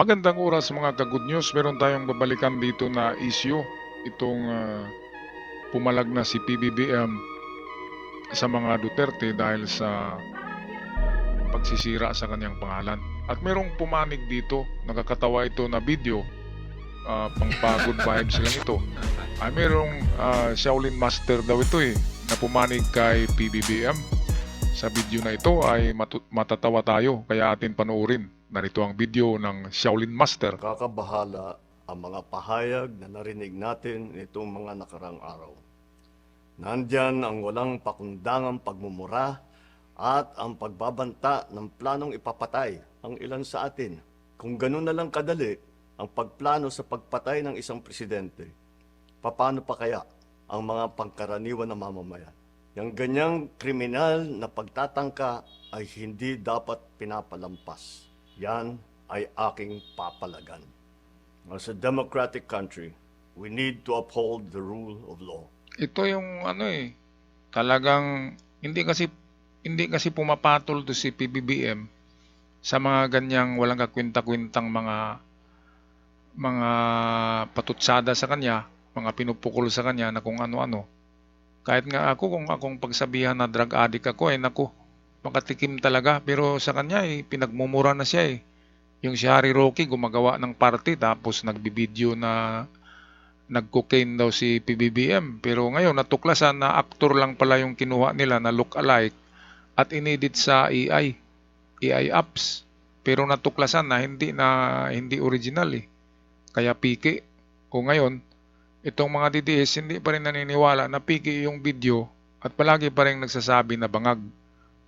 Magandang oras mga ka-good news. Meron tayong babalikan dito na issue. Itong pumalag na si PBBM sa mga Duterte dahil sa pagsisira sa kanyang pangalan. At merong pumanig dito, nakakatawa ito na video, pang-good vibes lang ito. Ay merong Shaolin Master daw ito na pumanig kay PBBM. Sa video na ito ay matatawa tayo, kaya atin panoorin. Narito ang video ng Shaolin Master. Kakabahala ang mga pahayag na narinig natin nitong mga nakarang araw. Nandyan ang walang pakundangang pagmumura at ang pagbabanta ng planong ipapatay ang ilan sa atin. Kung ganun na lang kadali ang pagplano sa pagpatay ng isang presidente, paano pa kaya ang mga pangkaraniwan na mamamayan? Yung ganyang kriminal na pagtatangka ay hindi dapat pinapalampas. Yan ay aking papalagan. As a democratic country, we need to uphold the rule of law. Ito yung talagang hindi kasi pumapatol to si PBBM sa mga ganyang walang kakwenta-kwentang mga patutsada sa kanya, mga pinupukol sa kanya na kung ano-ano. Kahit nga ako, kung akong pagsabihan na drug addict ako, makatikim talaga. Pero sa kanya, pinagmumura na siya . Yung si Harry Roque, gumagawa ng party, tapos nagbibideo na nag-cocaine daw si PBBM. Pero ngayon, natuklasan na actor lang pala yung kinuha nila na look-alike at inedit sa AI apps. Pero natuklasan na hindi original . Kaya piki. O ngayon, itong mga DDS hindi pa rin naniniwala na piki yung video at palagi pa rin nagsasabi na bangag.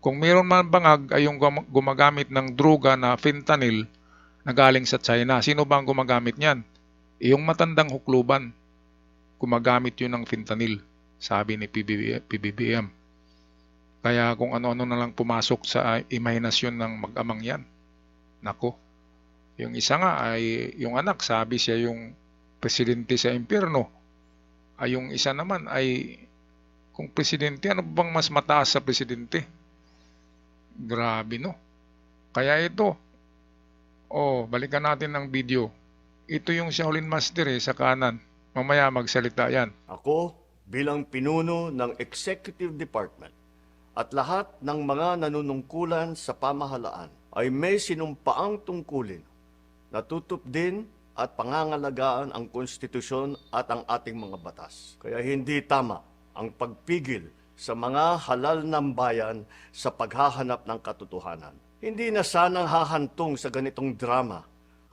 Kung mayroon man bangag ay yung gumagamit ng droga na fentanyl na galing sa China. Sino ba ang gumagamit niyan? Yung matandang hukluban. Gumagamit yun ng fentanyl, sabi ni PBBM. Kaya kung ano-ano na lang pumasok sa imahinasyon ng mag-amang yan. Nako. Yung isa nga ay yung anak, sabi siya yung presidente sa impyerno. Ay yung isa naman ay kung presidente, ano bang mas mataas sa presidente? Grabe no. Kaya ito, balikan natin ang video. Ito yung Shaolin Master sa kanan. Mamaya magsalita yan. Ako, bilang pinuno ng Executive Department at lahat ng mga nanunungkulan sa pamahalaan ay may sinumpaang tungkulin na tutup din at pangangalagaan ang konstitusyon at ang ating mga batas. Kaya hindi tama ang pagpigil sa mga halal ng bayan sa paghahanap ng katotohanan. Hindi na sanang hahantong sa ganitong drama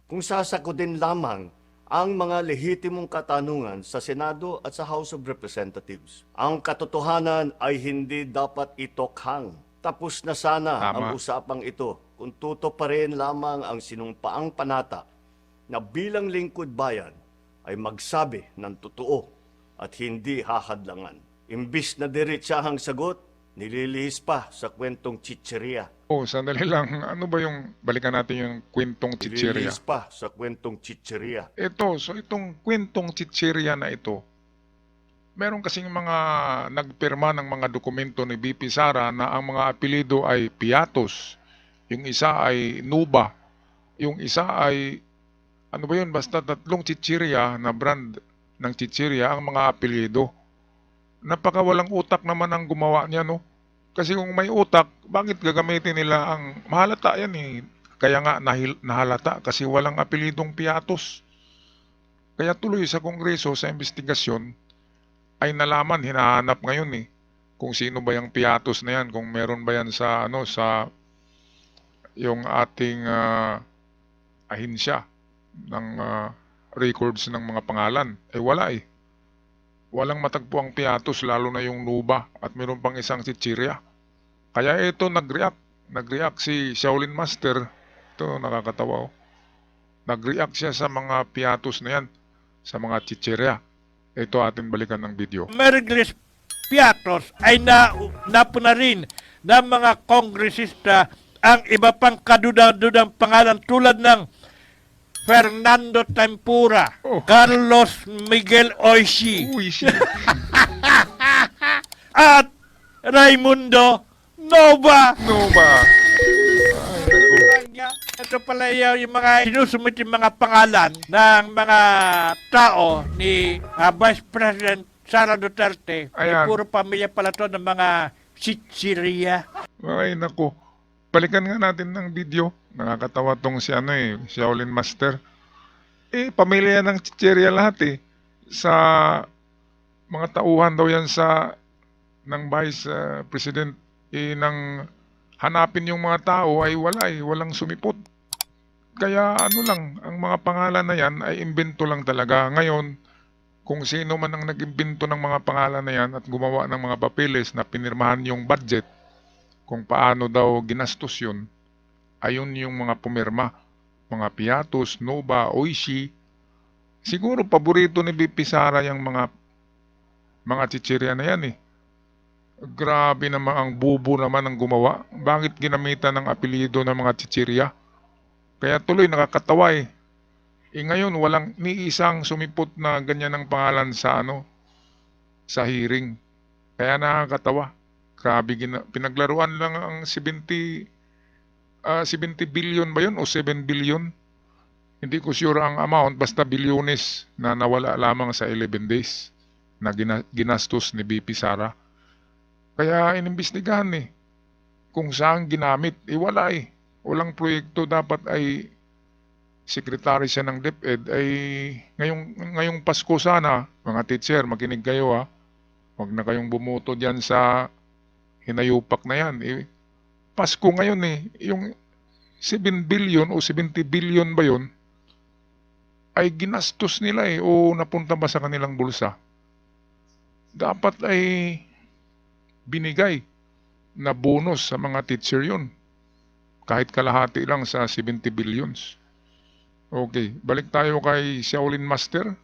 kung sasakodin lamang ang mga lehitimong katanungan sa Senado at sa House of Representatives. Ang katotohanan ay hindi dapat itokhang. Tapos na sana ang usapang ito kung tuto pa rin lamang ang sinumpaang panata na bilang lingkod bayan ay magsabi ng totoo at hindi hahadlangan. Imbis na diretsahang sagot, nililihis pa sa kwentong chicheria. Sandali lang. Ano ba yung, balikan natin yung kwentong chicheria. Nililihis pa sa kwentong chicheria. Itong kwentong chicheria na ito, meron kasing mga nagpirma ng mga dokumento ni BP Sara na ang mga apelido ay Piatos. Yung isa ay Nuba. Yung isa ay basta tatlong chichirya na brand ng chichirya ang mga apelyido. Napakawalang utak naman ang gumawa niya, no? Kasi kung may utak, bakit gagamitin nila ang mahalata yan Kaya nga nahalata kasi walang apelyidong Piatos. Kaya tuloy sa Kongreso sa investigasyon ay nalaman, hinahanap ngayon kung sino ba yung Piatos na yan, kung meron ba yan sa yung ating ahensya ng records ng mga pangalan. Wala Walang matagpo ang Piatos, lalo na yung Nuba at meron pang isang chichirya. Kaya ito nag-react si Shaolin Master. Ito nakakatawa. Nag-react siya sa mga Piatos na yan, sa mga chichirya. Ito atin balikan ng video. Mergles Piatos ay napuna rin ng mga kongresista ang iba pang kadudang pangalan tulad ng Fernando Tempura, Carlos Miguel Oishi, at Raimundo Nova. Ay, naku. Ito pala yung mga sinusumit yung mga pangalan ng mga tao ni Vice President Sara Duterte. Ayan. Puro pamilya pala to ng mga Chichiria. Ay, naku. Balikan nga natin ng video. Nakakatawa tong si Shaolin Master. Pamilya ng chichirya lahat Sa mga tauhan daw yan ng Vice President. Nang hanapin yung mga tao ay walang sumipot. Kaya ang mga pangalan na yan ay imbento lang talaga. Ngayon, kung sino man ang nag-imbento ng mga pangalan na yan at gumawa ng mga papeles na pinirmahan yung budget, kung paano daw ginastos yun, ayun yung mga pumirma. Mga Piatos, Nova, Oishi. Siguro paborito ni BP Sara yung mga chichirya na yan Grabe naman ang bubo naman ang gumawa. Bakit ginamitan ng apelyido ng mga chichirya? Kaya tuloy nakakatawa ngayon walang ni isang sumipot na ganyan ang pangalan sa hearing. Kaya nakakatawa. Grabe pinaglaruan lang ang 70 billion ba yun o 7 billion? Hindi ko sure ang amount, basta bilyones na nawala lamang sa 11 days na ginastos ni BP Sara. Kaya inimbestigahan kung saan ginamit. Wala Walang proyekto dapat ay sekretary siya ng DepEd ay ngayong Pasko sana, mga teacher, makinig kayo Huwag na kayong bumoto diyan sa hinayupak na yan. Pasko ngayon yung 7 billion o 70 billion ba yun ay ginastos nila o napunta ba sa kanilang bulsa? Dapat ay binigay na bonus sa mga teacher yun. Kahit kalahati lang sa 70 billions. Okay, balik tayo kay Shaolin Master.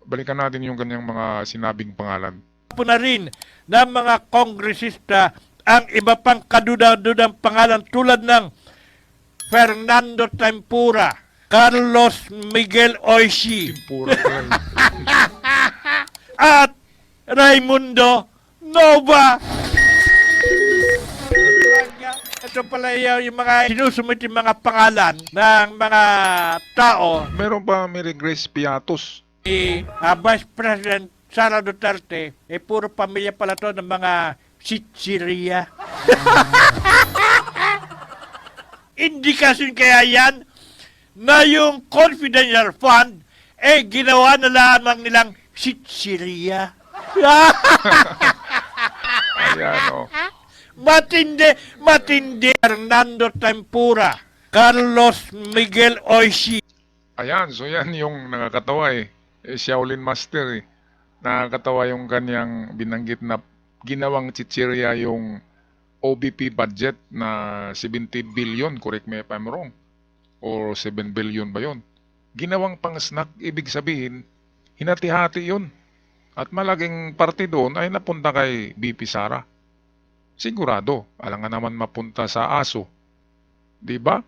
Balikan natin yung kanyang mga sinabing pangalan. Po na rin ng mga kongresista ang iba pang kaduda-dudang pangalan tulad ng Fernando Tempura, Carlos Miguel Oishi, Pura pa lang. at Raimundo Nova. Ito pala yung mga sinusumit yung mga pangalan ng mga tao Meron pa Mary Grace Piatos. ni Vice President Sara Duterte. Puro pamilya pala to ng mga Chichiria. Indikasyon kaya yan na yung confidential fund ginawa na lamang nilang Chichiria. Ayan Matindi. Fernando Tempura, Carlos Miguel Oishi. Ayan, so yan yung nakakatawa Shaolin Master Nakakatawa yung kanyang binanggit na ginawang chichirya yung OBP budget na 70 billion, correct me if I'm wrong, or 7 billion ba yun. Ginawang pang snack, ibig sabihin, hinati-hati yun. At malaking parte doon ay napunta kay BP Sara. Sigurado, alangan naman mapunta sa ASO. Diba?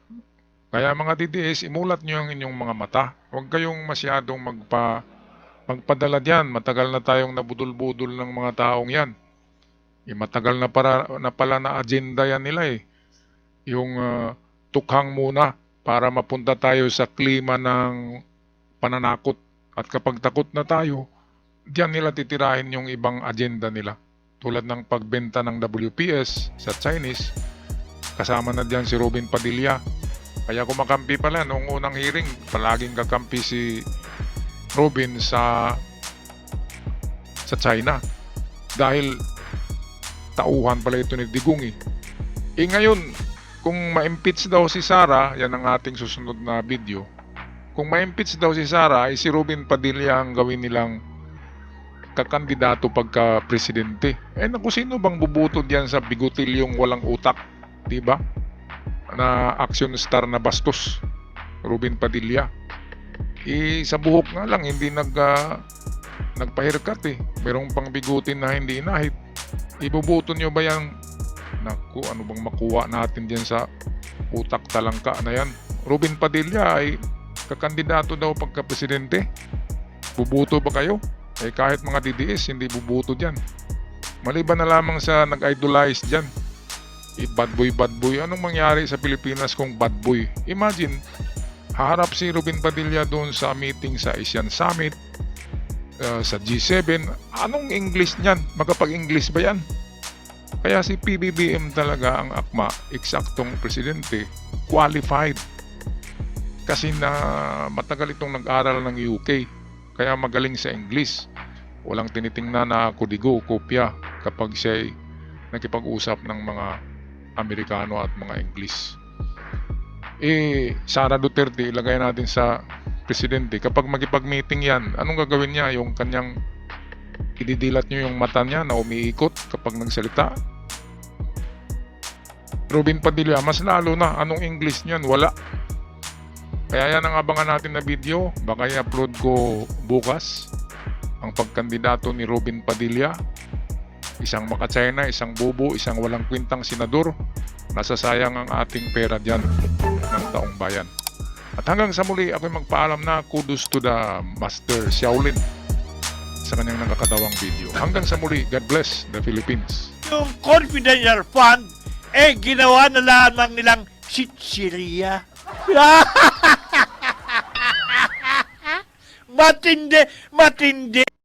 Kaya mga DDS, imulat nyo ang inyong mga mata. Huwag kayong masyadong magpadala diyan. Matagal na tayong nabudol-budol ng mga taong yan. Matagal na pala na agenda yan nila Yung tukhang muna para mapunta tayo sa klima ng pananakot. At kapag takot na tayo, diyan nila titirahin yung ibang agenda nila. Tulad ng pagbenta ng WPS sa Chinese, kasama na diyan si Robin Padilla. Kaya kumakampi pala noong unang hearing, palaging kakampi si Robin sa China. Dahil tauhan pala ito ni Digong ngayon, kung ma-impeach daw si Sara, yan ang ating susunod na video. Kung ma-impeach daw si Sara, si Robin Padilla ang gawin nilang kakandidato pagka presidente. Naku, sino bang bubuto diyan sa bigutil walang utak, 'di ba? Na action star na bastos, Robin Padilla. Sa buhok nga lang hindi nagpa-haircut Merong pang bigutin na hindi inahit. Ibubuto nyo ba yan? Naku, ano bang makuha natin diyan sa utak talangka na yan? Robin Padilla ay kakandidato daw pagka presidente. Bubuto ba kayo? Kahit mga DDS, hindi bubuto dyan. Maliban na lamang sa nag-idolize dyan. bad boy. Anong mangyari sa Pilipinas kung bad boy? Imagine, haharap si Robin Padilla doon sa meeting sa Asian Summit, sa G7. Anong English niyan? Magkapag-English ba yan? Kaya si PBBM talaga ang akma, eksaktong presidente, qualified. Kasi na matagal itong nag-aral ng UK, kaya magaling sa English. Walang tinitingnan na kudigo, kopya kapag siya'y nakipag-usap ng mga Amerikano at mga English. Sara Duterte, ilagay natin sa presidente. Kapag magipag-meeting yan, anong gagawin niya? Yung kanyang ididilat niyo yung mata niya na umiikot kapag nagsalita. Robin Padilla, mas lalo na. Anong English niyan? Wala. Kaya yan ang abangan natin na video. Baka i-upload ko bukas ang pagkandidato ni Robin Padilla. Isang maka-China, isang bobo, isang walang kwintang senador. Nasasayang ang ating pera dyan ng taong bayan. At hanggang sa muli, ako'y magpaalam na kudos to the Master Shaolin sa kanyang nakakatawang video. Hanggang sa muli, God bless the Philippines. Yung confidential fund, ginawa na lamang nilang Sicilia. Matindi!